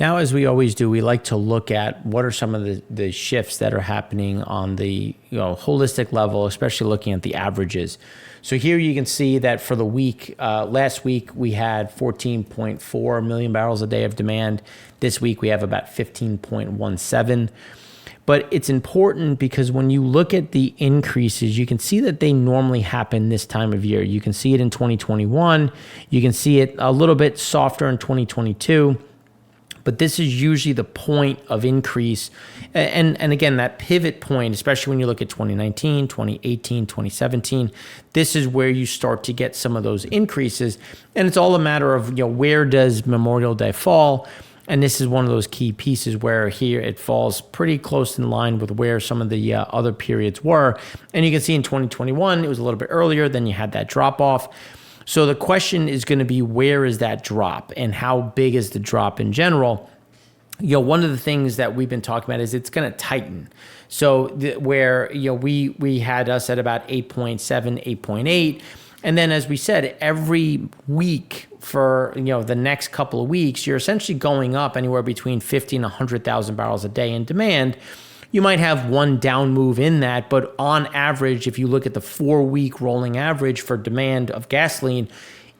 Now, as we always do, we like to look at what are some of the shifts that are happening on the holistic level, especially looking at the averages. So here you can see that for the week, last week we had 14.4 million barrels a day of demand. This week we have about 15.17. But it's important because when you look at the increases, you can see that they normally happen this time of year. You can see it in 2021. You can see it a little bit softer in 2022. But this is usually the point of increase. And again, that pivot point, especially when you look at 2019, 2018, 2017, this is where you start to get some of those increases. And it's all a matter of, where does Memorial Day fall? And this is one of those key pieces where here it falls pretty close in line with where some of the other periods were. And you can see in 2021, it was a little bit earlier, then you had that drop off. So the question is going to be, where is that drop and how big is the drop in general? One of the things that we've been talking about is it's going to tighten. So where, we had us at about 8.7, 8.8. And then as we said, every week for, the next couple of weeks, you're essentially going up anywhere between 50 and 100,000 barrels a day in demand. You might have one down move in that, but on average, if you look at the 4-week rolling average for demand of gasoline,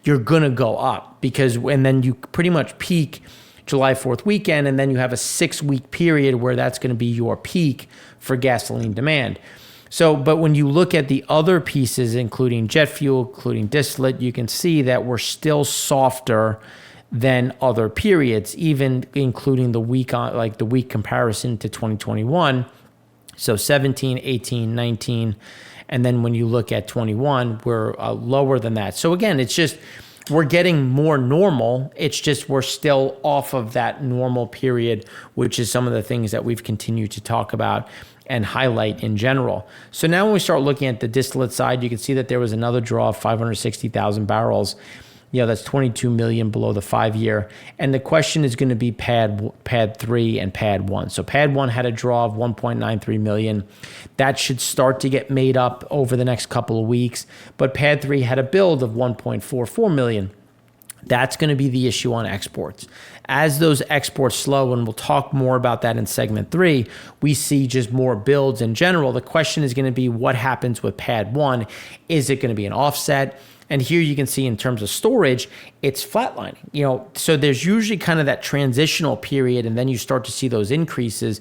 you're going to go up and then you pretty much peak July 4th weekend, and then you have a 6-week period where that's going to be your peak for gasoline demand. So, but when you look at the other pieces, including jet fuel, including distillate, you can see that we're still softer than other periods, even including the week comparison to 2021. So 17, 18, 19. And then when you look at 21, we're lower than that. So again, it's just, we're getting more normal. It's just, we're still off of that normal period, which is some of the things that we've continued to talk about and highlight in general. So now when we start looking at the distillate side, you can see that there was another draw of 560,000 barrels. That's 22 million below the 5-year. And the question is going to be pad 3 and pad 1. So pad 1 had a draw of 1.93 million. That should start to get made up over the next couple of weeks. But pad 3 had a build of 1.44 million. That's going to be the issue on exports. As those exports slow, and we'll talk more about that in segment 3, we see just more builds in general. The question is going to be what happens with pad 1. Is it going to be an offset? And here you can see in terms of storage, it's flatlining. So there's usually kind of that transitional period, and then you start to see those increases.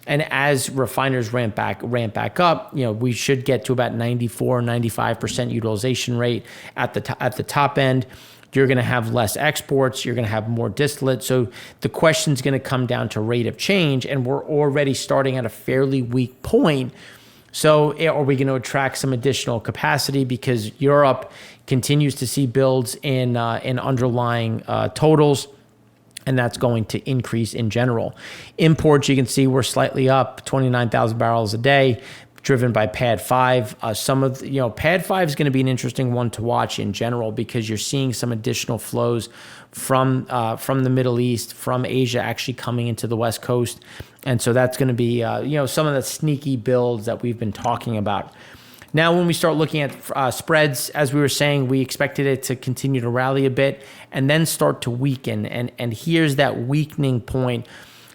And as refiners ramp back up, we should get to about 94, 95% utilization rate at the top end. You're going to have less exports. You're going to have more distillate. So the question is going to come down to rate of change, and we're already starting at a fairly weak point. So are we going to attract some additional capacity because Europe continues to see builds in underlying totals, and that's going to increase in general. Imports, you can see we're slightly up, 29,000 barrels a day, driven by pad 5. Pad 5 is going to be an interesting one to watch in general because you're seeing some additional flows from the Middle East, from Asia actually coming into the West Coast. And so that's going to be, some of the sneaky builds that we've been talking about. Now, when we start looking at spreads, as we were saying, we expected it to continue to rally a bit and then start to weaken. And here's that weakening point.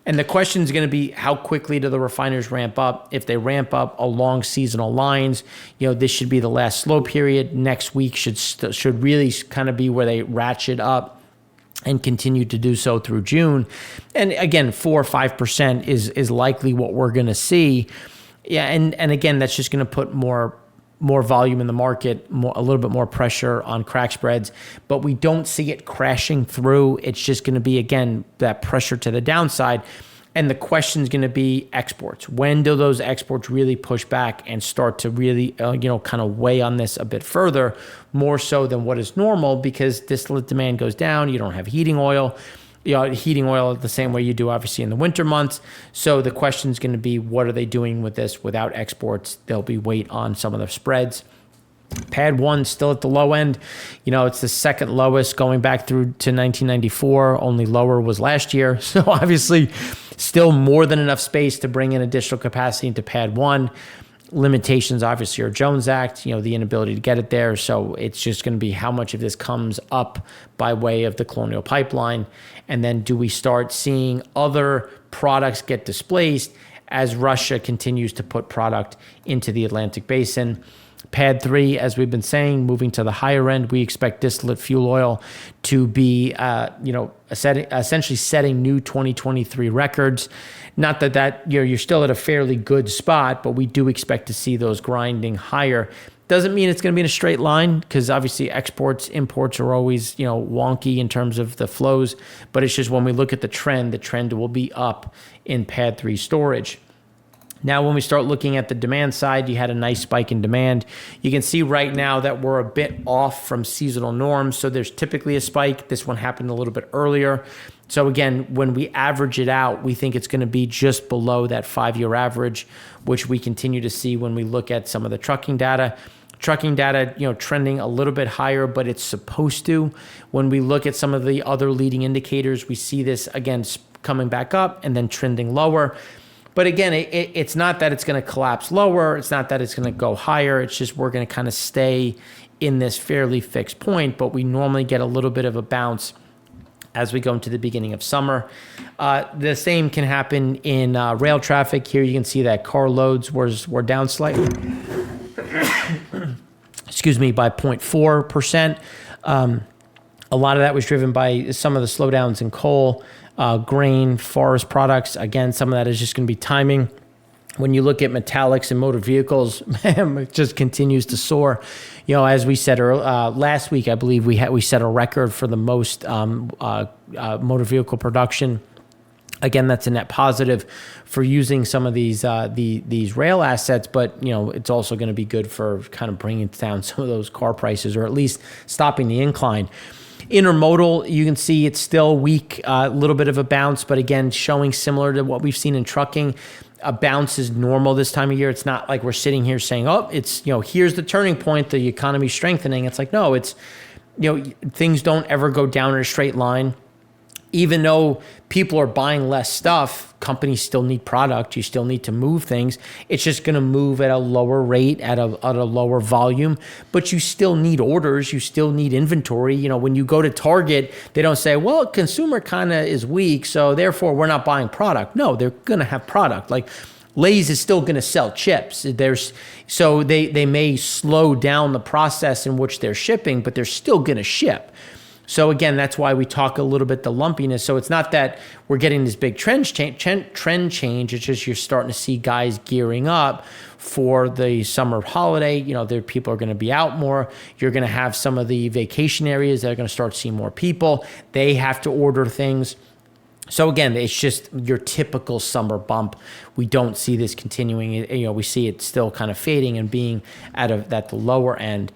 And the question is going to be, how quickly do the refiners ramp up? If they ramp up along seasonal lines, this should be the last slow period. Next week should really kind of be where they ratchet up and continue to do so through June. And again, 4 or 5% is likely what we're going to see. Yeah, and again, that's just going to put more volume in the market, a little bit more pressure on crack spreads, but we don't see it crashing through. It's just going to be, again, that pressure to the downside. And the question is going to be exports. When do those exports really push back and start to really, kind of weigh on this a bit further, more so than what is normal, because distillate demand goes down. You don't have heating oil. Heating oil the same way you do, obviously, in the winter months. So the question is going to be, what are they doing with this without exports? There'll be weight on some of the spreads. Pad 1 still at the low end. It's the second lowest going back through to 1994. Only lower was last year. So obviously still more than enough space to bring in additional capacity into Pad 1. limitations obviously are Jones Act, the inability to get it there. So it's just going to be how much of this comes up by way of the Colonial Pipeline. And then do we start seeing other products get displaced as Russia continues to put product into the Atlantic Basin? Pad 3, as we've been saying, moving to the higher end, we expect distillate fuel oil to be, essentially setting new 2023 records. Not that you're still at a fairly good spot, but we do expect to see those grinding higher. Doesn't mean it's going to be in a straight line, because obviously exports, imports are always, wonky in terms of the flows. But it's just when we look at the trend will be up in Pad 3 storage. Now, when we start looking at the demand side, you had a nice spike in demand. You can see right now that we're a bit off from seasonal norms. So there's typically a spike. This one happened a little bit earlier. So again, when we average it out, we think it's going to be just below that 5-year average, which we continue to see when we look at some of the trucking data. Trucking data, trending a little bit higher, but it's supposed to. When we look at some of the other leading indicators, we see this again coming back up and then trending lower. But again, it's not that it's going to collapse lower. It's not that it's going to go higher. It's just we're going to kind of stay in this fairly fixed point, but we normally get a little bit of a bounce as we go into the beginning of summer. The same can happen in rail traffic. Here you can see that car loads were down slightly. Excuse me, by 0.4%. A lot of that was driven by some of the slowdowns in coal, grain, forest products. Again, some of that is just going to be timing. When you look at metallics and motor vehicles, it just continues to soar. As we said last week, I believe we set a record for the most motor vehicle production. Again, that's a net positive for using some of these rail assets, but it's also going to be good for kind of bringing down some of those car prices, or at least stopping the incline. Intermodal, you can see it's still weak, a little bit of a bounce, but again, showing similar to what we've seen in trucking. A bounce is normal this time of year. It's not like we're sitting here saying, it's, here's the turning point, the economy's strengthening. It's like, no, it's, things don't ever go down in a straight line. Even though people are buying less stuff, companies still need product. You still need to move things. It's just going to move at a lower rate, at a lower volume, but you still need orders. You still need inventory. When you go to Target, they don't say, well, consumer kind of is weak, so therefore we're not buying product. No, they're going to have product. Like Lay's is still going to sell chips. So they may slow down the process in which they're shipping, but they're still going to ship. So again, that's why we talk a little bit the lumpiness. So it's not that we're getting this big trend change. It's just you're starting to see guys gearing up for the summer holiday. Their people are going to be out more. You're going to have some of the vacation areas that are going to start seeing more people. They have to order things. So again, it's just your typical summer bump. We don't see this continuing. We see it still kind of fading and being at the lower end.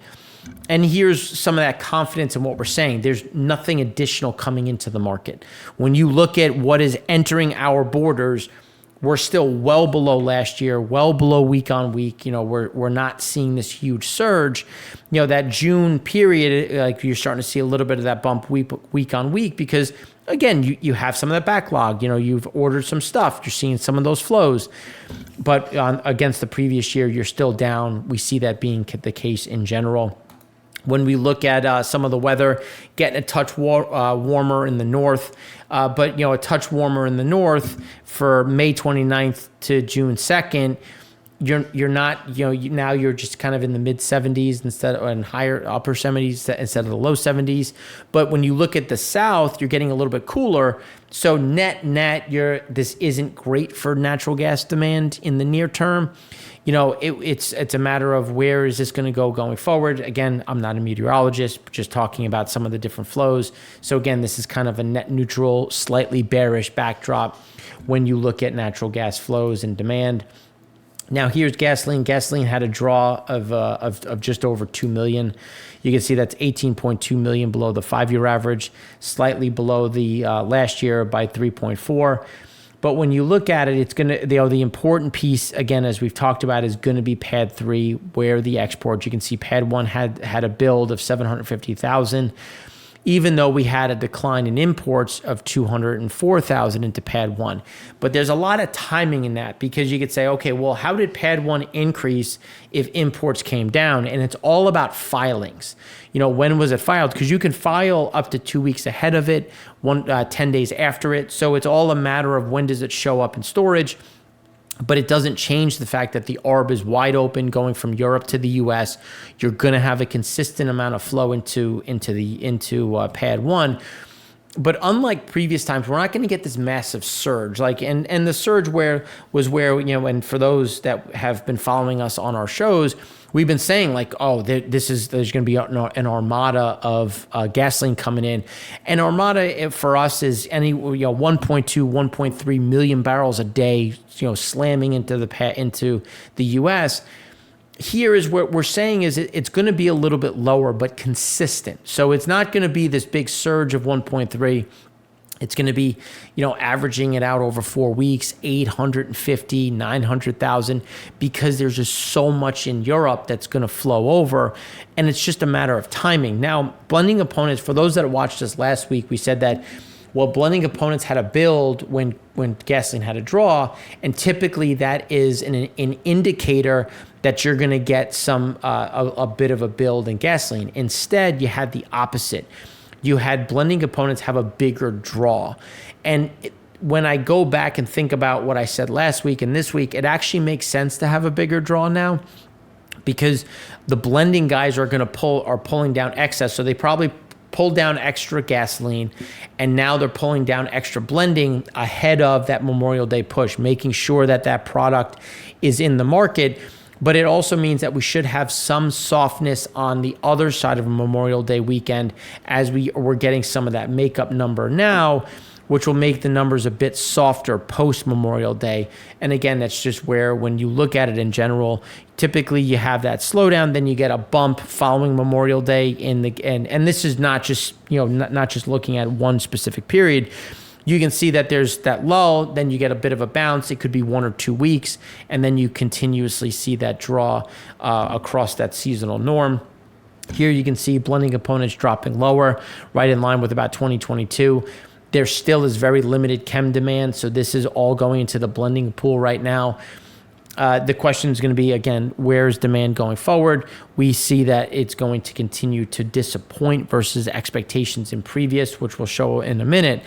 And here's some of that confidence in what we're saying. There's nothing additional coming into the market. When you look at what is entering our borders, we're still well below last year, well below week on week. We're not seeing this huge surge. That June period, like you're starting to see a little bit of that bump week on week, because again, you have some of that backlog. You've ordered some stuff. You're seeing some of those flows. But against the previous year, you're still down. We see that being the case in general. When we look at some of the weather, getting a touch warmer in the north, but a touch warmer in the north for May 29th to June 2nd, you're not, now you're just kind of in the mid 70s instead of in higher upper 70s instead of the low 70s. But when you look at the south, you're getting a little bit cooler. So net, this isn't great for natural gas demand in the near term. It's a matter of where is this going to go going forward. Again, I'm not a meteorologist, just talking about some of the different flows. So again, this is kind of a net neutral, slightly bearish backdrop when you look at natural gas flows and demand. Now here's gasoline. Gasoline had a draw of just over 2 million. You can see that's 18.2 million below the 5-year average, slightly below the last year by 3.4. But when you look at it, it's going to, the important piece, again, as we've talked about, is going to be Pad 3, where the exports. You can see Pad 1 had a build of 750,000. even though we had a decline in imports of 204,000 into pad 1. But there's a lot of timing in that, because you could say, okay, well, how did pad 1 increase if imports came down? And it's all about filings. When was it filed? Because you can file up to 2 weeks ahead of it, 10 days after it. So it's all a matter of when does it show up in storage. But it doesn't change the fact that the ARB is wide open going from Europe to the U.S. You're going to have a consistent amount of flow into pad 1. But unlike previous times, we're not going to get this massive surge. And the surge was where and for those that have been following us on our shows, we've been saying there's going to be an armada of gasoline coming in. And armada for us is 1.2, 1.3 million barrels a day, slamming into the U.S. Here is what we're saying is it's going to be a little bit lower, but consistent. So it's not going to be this big surge of 1.3. It's going to be, averaging it out over 4 weeks, 850, 900,000, because there's just so much in Europe that's going to flow over, and it's just a matter of timing. Now, blending components, for those that watched us last week, we said that, well, blending components had a build when gasoline had a draw, and typically that is an indicator that you're going to get a bit of a build in gasoline. Instead, you had the opposite. You had blending components have a bigger draw. And when I go back and think about what I said last week and this week, it actually makes sense to have a bigger draw now, because the blending guys are pulling down excess. So they probably pulled down extra gasoline, and now they're pulling down extra blending ahead of that Memorial Day push, making sure that product is in the market. But it also means that we should have some softness on the other side of a Memorial Day weekend, as we're getting some of that makeup number now, which will make the numbers a bit softer post Memorial Day. And again, that's just where, when you look at it in general, typically you have that slowdown, then you get a bump following Memorial Day and this is not just not just looking at one specific period. You can see that there's that lull, then you get a bit of a bounce. It could be 1 or 2 weeks, and then you continuously see that draw across that seasonal norm. Here you can see blending components dropping lower, right in line with about 2022. There still is very limited chem demand, so this is all going into the blending pool right now. The question is going to be, again, where's demand going forward? We see that it's going to continue to disappoint versus expectations in previous, which we'll show in a minute.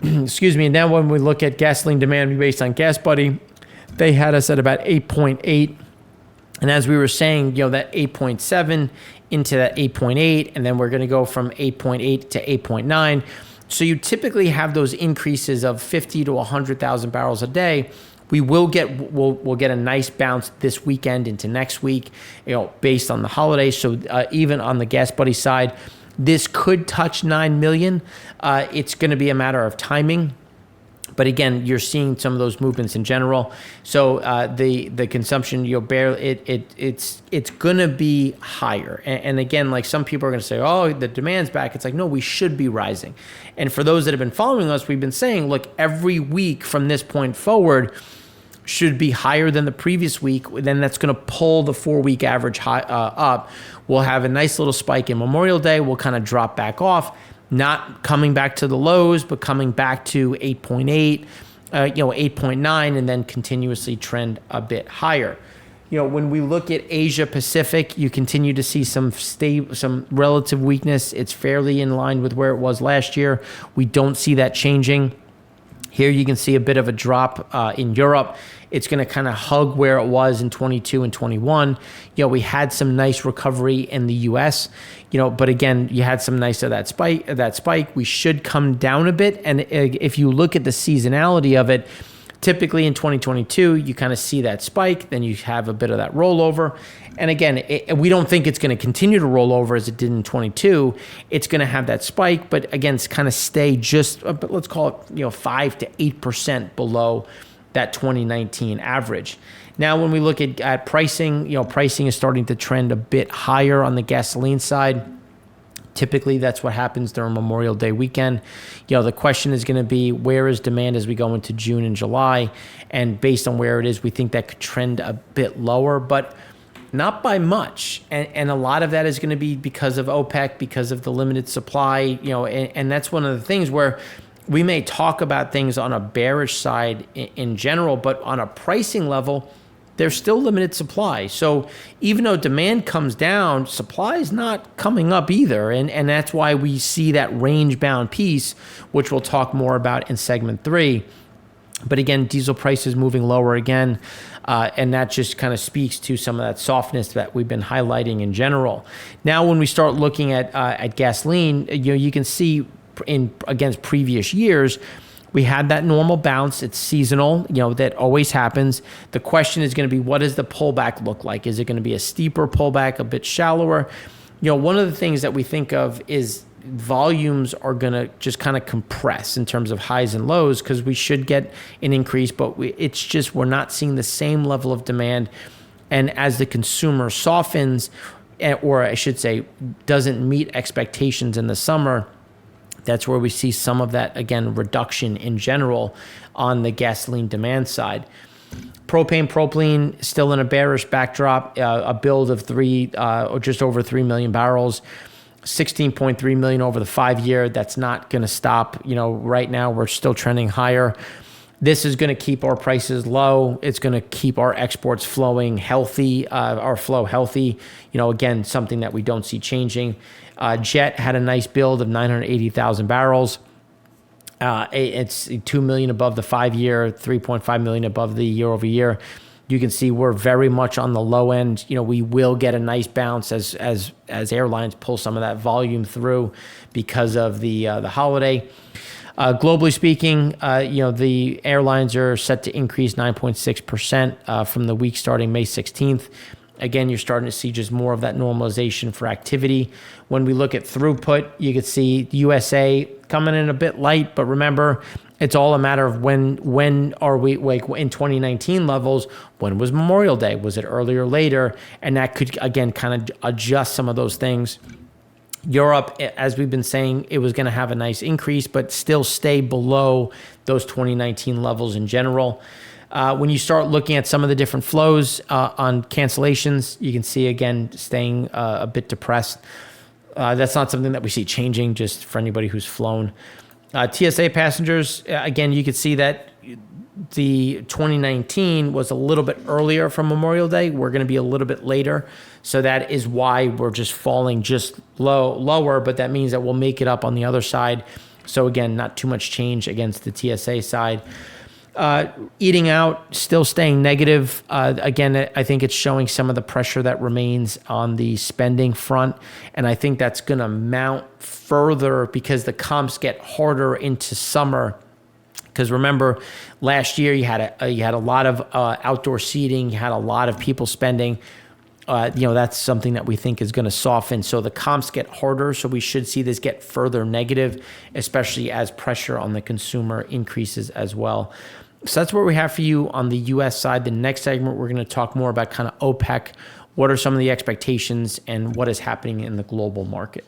Excuse me. And now when we look at gasoline demand based on Gas Buddy, they had us at about 8.8. And as we were saying, that 8.7 into that 8.8, and then we're going to go from 8.8 to 8.9. So you typically have those increases of 50 to 100,000 barrels a day. We'll get a nice bounce this weekend into next week, based on the holidays. So even on the Gas Buddy side, this could touch 9 million. It's going to be a matter of timing. But again, you're seeing some of those movements in general. So the consumption, it's going to be higher. And again, like some people are going to say, oh, the demand's back. It's like, no, we should be rising. And for those that have been following us, we've been saying, look, every week from this point forward should be higher than the previous week. Then that's going to pull the 4-week average up. We'll have a nice little spike in Memorial Day. We'll kind of drop back off, not coming back to the lows, but coming back to 8.8, 8.9, and then continuously trend a bit higher. When we look at Asia Pacific, you continue to see some relative weakness. It's fairly in line with where it was last year. We don't see that changing. Here you can see a bit of a drop in Europe. It's going to kind of hug where it was in 22 and 21. We had some nice recovery in the U.S., but again, you had some nice of that spike. We should come down a bit. And if you look at the seasonality of it, typically in 2022, you kind of see that spike, then you have a bit of that rollover. And again, we don't think it's going to continue to roll over as it did in 22. It's going to have that spike, but again, it's kind of stay just, let's call it, 5 to 8% below that 2019 average. Now, when we look at pricing, pricing is starting to trend a bit higher on the gasoline side. Typically, that's what happens during Memorial Day weekend. The question is going to be, where is demand as we go into June and July? And based on where it is, we think that could trend a bit lower. But not by much. And a lot of that is going to be because of OPEC, because of the limited supply, and that's one of the things where we may talk about things on a bearish side in general, but on a pricing level, there's still limited supply. So even though demand comes down, supply is not coming up either. And that's why we see that range bound piece, which we'll talk more about in segment 3. But again, diesel prices moving lower again. And that just kind of speaks to some of that softness that we've been highlighting in general. Now, when we start looking at gasoline, you can see against previous years, we had that normal bounce. It's seasonal, that always happens. The question is going to be, what does the pullback look like? Is it going to be a steeper pullback, a bit shallower? One of the things that we think of is volumes are going to just kind of compress in terms of highs and lows, because we should get an increase, but we're not seeing the same level of demand. And as the consumer softens, or I should say, doesn't meet expectations in the summer, that's where we see some of that, again, reduction in general on the gasoline demand side. Propane, still in a bearish backdrop, a build of or just over 3 million barrels, 16.3 million over the 5-year. That's not going to stop. Right now we're still trending higher. This is going to keep our prices low. It's going to keep our exports flowing healthy, our flow healthy. Again, something that we don't see changing. Jet had a nice build of 980,000 barrels. It's 2 million above the 5-year, 3.5 million above the year over year. You can see we're very much on the low end. We will get a nice bounce as airlines pull some of that volume through because of the holiday. Globally speaking, the airlines are set to increase 9.6% from the week starting May 16th. Again, you're starting to see just more of that normalization for activity. When we look at throughput, you can see USA coming in a bit light, but remember, it's all a matter of when are we, like in 2019 levels, when was Memorial Day? Was it earlier or later? And that could, again, kind of adjust some of those things. Europe, as we've been saying, it was going to have a nice increase, but still stay below those 2019 levels in general. When you start looking at some of the different flows on cancellations, you can see, again, staying a bit depressed. That's not something that we see changing, just for anybody who's flown. TSA passengers, again, you could see that the 2019 was a little bit earlier from Memorial Day. We're going to be a little bit later. So that is why we're just falling just lower, but that means that we'll make it up on the other side. So again, not too much change against the TSA side. Eating out, still staying negative. Again, I think it's showing some of the pressure that remains on the spending front. And I think that's going to mount further because the comps get harder into summer. Because remember, last year you had a lot of outdoor seating, you had a lot of people spending. That's something that we think is going to soften. So the comps get harder. So we should see this get further negative, especially as pressure on the consumer increases as well. So that's what we have for you on the U.S. side. The next segment, we're going to talk more about kind of OPEC. What are some of the expectations and what is happening in the global market?